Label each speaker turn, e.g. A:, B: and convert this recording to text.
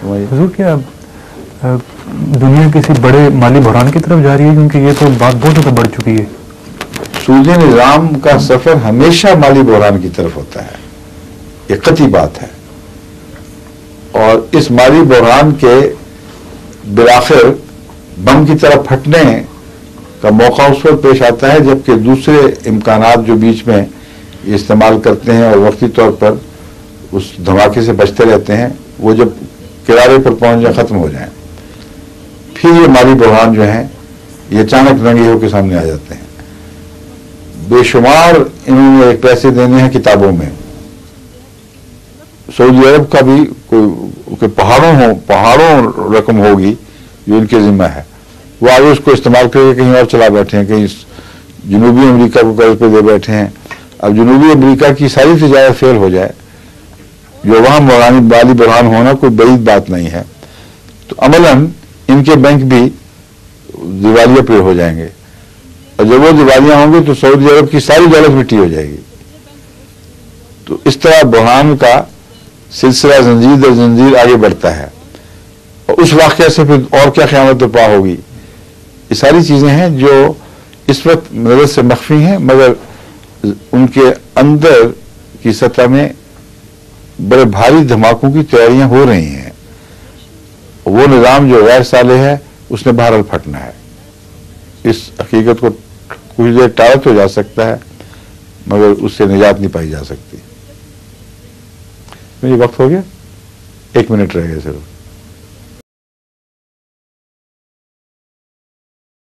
A: حضور کیا دنیا کسی بڑے مالی بحران کی طرف جا رہی ہے؟ کیونکہ یہ تو بات بہت زیادہ بڑھ چکی ہے.
B: سودی نظام کا سفر ہمیشہ مالی بحران کی طرف ہوتا ہے، یہ قطعی بات ہے. اور اس مالی بحران کے بالآخر بم کی طرف پھٹنے کا موقع اس وقت پیش آتا ہے جبکہ دوسرے امکانات جو بیچ میں استعمال کرتے ہیں اور وقتی طور پر اس دھماکے سے بچتے رہتے ہیں، وہ جب کنارے پر پہنچ جائیں، ختم ہو جائیں، پھر یہ مالی بحران جو ہیں یہ اچانک رنگی ہو کے سامنے آ جاتے ہیں. بے شمار انہوں نے پیسے دینے ہیں کتابوں میں. سعودی عرب کا بھی کوئی پہاڑوں رقم ہوگی جو ان کے ذمہ ہے، وہ آگے اس کو استعمال کر کے کہیں اور چلا بیٹھے ہیں، کہیں جنوبی امریکہ کو قرض پہ دے بیٹھے ہیں. اب جنوبی امریکہ کی ساری تجارت فیل ہو جائے، جو وہاں مالی بحران ہونا کوئی بعید بات نہیں ہے، تو عملاً ان کے بینک بھی دیوالیہ پہ ہو جائیں گے، اور جب وہ دیوالیہ ہوں گے تو سعودی عرب کی ساری دولت مٹی ہو جائے گی. تو اس طرح بحران کا سلسلہ زنجیر در زنجیر آگے بڑھتا ہے، اور اس واقعہ سے پھر اور کیا قیامت برپا ہوگی. یہ ساری چیزیں ہیں جو اس وقت نظر سے مخفی ہیں، مگر ان کے اندر کی سطح میں بڑے بھاری دھماکوں کی تیاریاں ہو رہی ہیں. وہ نظام جو غیر صالح ہے اس نے بہرحال پھٹنا ہے. اس حقیقت کو کچھ دیر ٹالا تو جا سکتا ہے مگر اس سے نجات نہیں پائی جا سکتی. یہ وقت ہو گیا، 1 منٹ رہ گیا صرف.